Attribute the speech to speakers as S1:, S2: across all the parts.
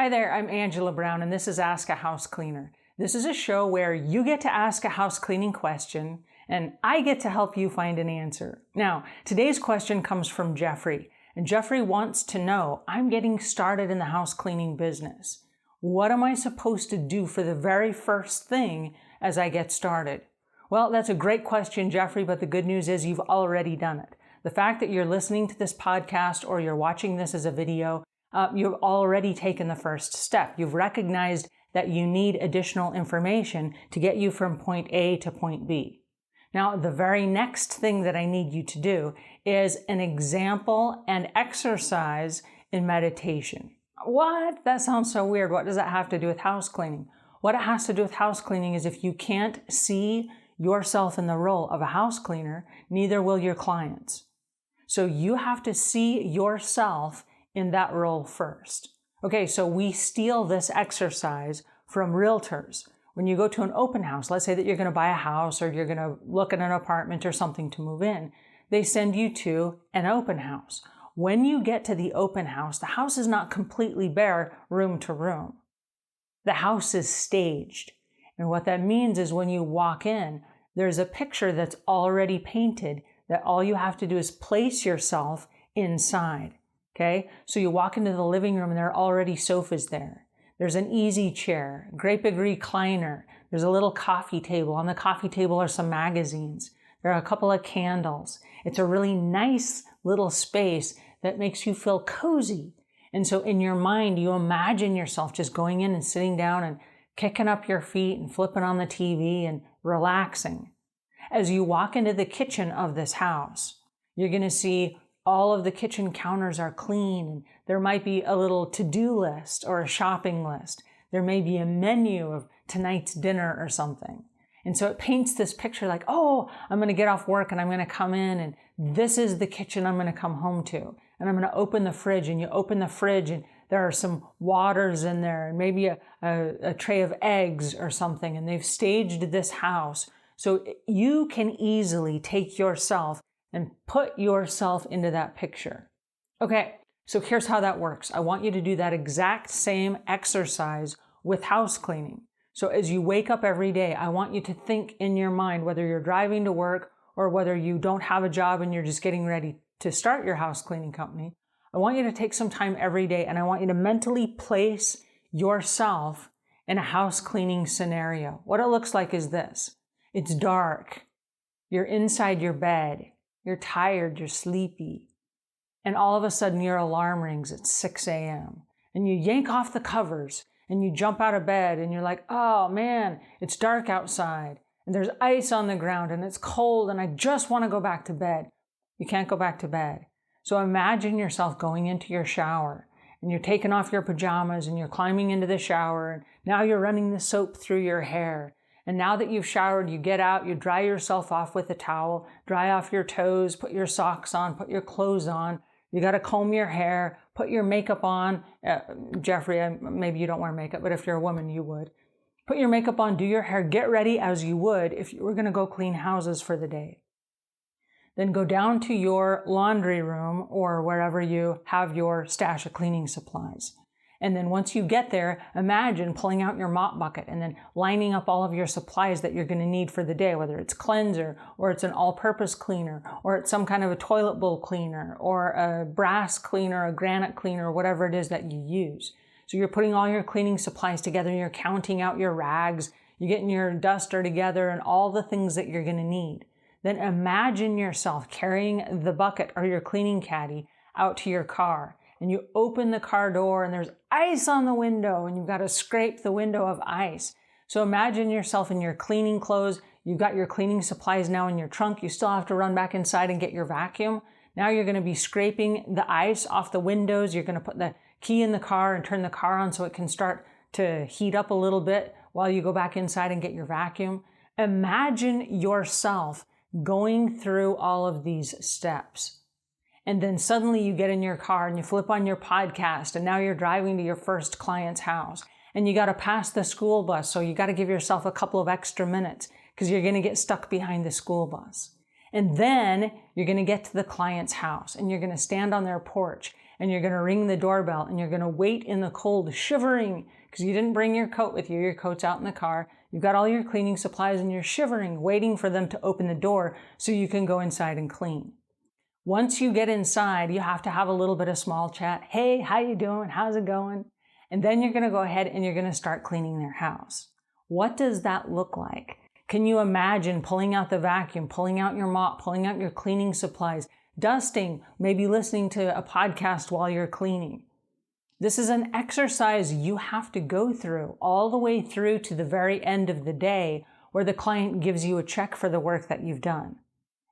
S1: Hi there, I'm Angela Brown, and this is Ask a House Cleaner. This is a show where you get to ask a house cleaning question, and I get to help you find an answer. Now, today's question comes from Jeffrey, and Jeffrey wants to know, I'm getting started in the house cleaning business. What am I supposed to do for the very first thing as I get started? Well, that's a great question, Jeffrey, but the good news is you've already done it. The fact that you're listening to this podcast or you're watching this as a video, you've already taken the first step. You've recognized that you need additional information to get you from point A to point B. Now, the very next thing that I need you to do is an example and exercise in meditation. What? That sounds so weird. What does that have to do with house cleaning? What it has to do with house cleaning is if you can't see yourself in the role of a house cleaner, neither will your clients. So you have to see yourself in that role first. Okay, so we steal this exercise from realtors. When you go to an open house, let's say that you're going to buy a house or you're going to look at an apartment or something to move in, they send you to an open house. When you get to the open house, the house is not completely bare room to room. The house is staged. And what that means is when you walk in, there's a picture that's already painted that all you have to do is place yourself inside. Okay, so you walk into the living room and there are already sofas there. There's an easy chair, great big recliner. There's a little coffee table. On the coffee table are some magazines. There are a couple of candles. It's a really nice little space that makes you feel cozy. And so in your mind, you imagine yourself just going in and sitting down and kicking up your feet and flipping on the TV and relaxing. As you walk into the kitchen of this house, you're going to see all of the kitchen counters are clean, and there might be a little to-do list or a shopping list. There may be a menu of tonight's dinner or something. And so it paints this picture like, oh, I'm going to get off work and I'm going to come in and this is the kitchen I'm going to come home to. And I'm going to open the fridge, and you open the fridge and there are some waters in there and maybe a tray of eggs or something. And they've staged this house so you can easily take yourself and put yourself into that picture. Okay, so here's how that works. I want you to do that exact same exercise with house cleaning. So as you wake up every day, I want you to think in your mind, whether you're driving to work or whether you don't have a job and you're just getting ready to start your house cleaning company, I want you to take some time every day and I want you to mentally place yourself in a house cleaning scenario. What it looks like is this. It's dark. You're inside your bed. You're tired, you're sleepy, and all of a sudden your alarm rings at 6 a.m. and you yank off the covers and you jump out of bed and you're like, oh man, it's dark outside and there's ice on the ground and it's cold and I just want to go back to bed. You can't go back to bed. So imagine yourself going into your shower and you're taking off your pajamas and you're climbing into the shower and now you're running the soap through your hair. And now that you've showered, you get out, you dry yourself off with a towel, dry off your toes, put your socks on, put your clothes on. You got to comb your hair, put your makeup on. Jeffrey, maybe you don't wear makeup, but if you're a woman, you would. Put your makeup on, do your hair, get ready as you would if you were going to go clean houses for the day. Then go down to your laundry room or wherever you have your stash of cleaning supplies. And then once you get there, imagine pulling out your mop bucket and then lining up all of your supplies that you're going to need for the day, whether it's cleanser or it's an all-purpose cleaner or it's some kind of a toilet bowl cleaner or a brass cleaner, a granite cleaner, whatever it is that you use. So you're putting all your cleaning supplies together and you're counting out your rags, you're getting your duster together and all the things that you're going to need. Then imagine yourself carrying the bucket or your cleaning caddy out to your car. And you open the car door and there's ice on the window and you've got to scrape the window of ice. So imagine yourself in your cleaning clothes. You've got your cleaning supplies now in your trunk. You still have to run back inside and get your vacuum. Now you're going to be scraping the ice off the windows. You're going to put the key in the car and turn the car on so it can start to heat up a little bit while you go back inside and get your vacuum. Imagine yourself going through all of these steps. And then suddenly you get in your car and you flip on your podcast and now you're driving to your first client's house and you got to pass the school bus. So you got to give yourself a couple of extra minutes because you're going to get stuck behind the school bus. And then you're going to get to the client's house and you're going to stand on their porch and you're going to ring the doorbell and you're going to wait in the cold, shivering because you didn't bring your coat with you. Your coat's out in the car. You've got all your cleaning supplies and you're shivering, waiting for them to open the door so you can go inside and clean. Once you get inside, you have to have a little bit of small chat. Hey, how you doing? How's it going? And then you're going to go ahead and you're going to start cleaning their house. What does that look like? Can you imagine pulling out the vacuum, pulling out your mop, pulling out your cleaning supplies, dusting, maybe listening to a podcast while you're cleaning? This is an exercise you have to go through all the way through to the very end of the day where the client gives you a check for the work that you've done.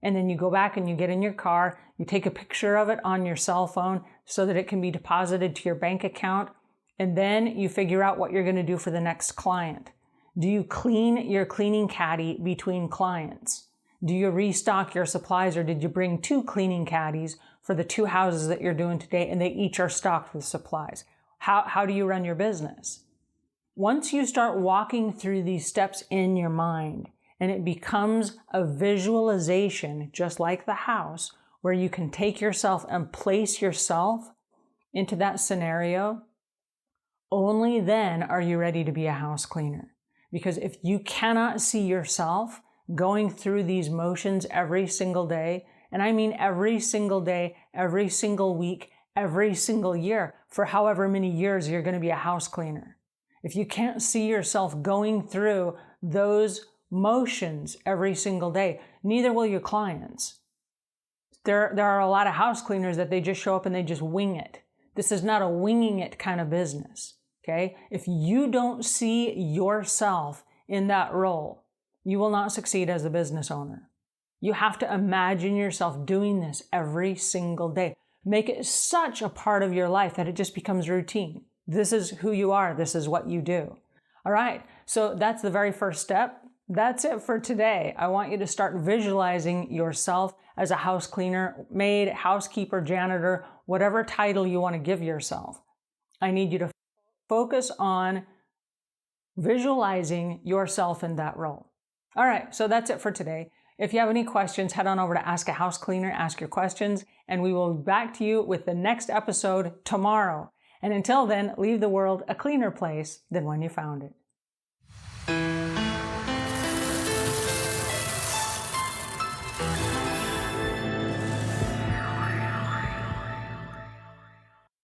S1: And then you go back and you get in your car, you take a picture of it on your cell phone so that it can be deposited to your bank account, and then you figure out what you're going to do for the next client. Do you clean your cleaning caddy between clients? Do you restock your supplies, or did you bring 2 cleaning caddies for the 2 houses that you're doing today and they each are stocked with supplies? How do you run your business? Once you start walking through these steps in your mind and it becomes a visualization, just like the house, where you can take yourself and place yourself into that scenario, only then are you ready to be a house cleaner. Because if you cannot see yourself going through these motions every single day, and I mean every single day, every single week, every single year, for however many years you're going to be a house cleaner. If you can't see yourself going through those motions every single day, neither will your clients. There are a lot of house cleaners that they just show up and they just wing it. This is not a winging it kind of business. Okay? If you don't see yourself in that role, you will not succeed as a business owner. You have to imagine yourself doing this every single day. Make it such a part of your life that it just becomes routine. This is who you are. This is what you do. All right. So that's the very first step. That's it for today. I want you to start visualizing yourself as a house cleaner, maid, housekeeper, janitor, whatever title you want to give yourself. I need you to focus on visualizing yourself in that role. All right, so that's it for today. If you have any questions, head on over to Ask a House Cleaner, ask your questions, and we will be back to you with the next episode tomorrow. And until then, leave the world a cleaner place than when you found it.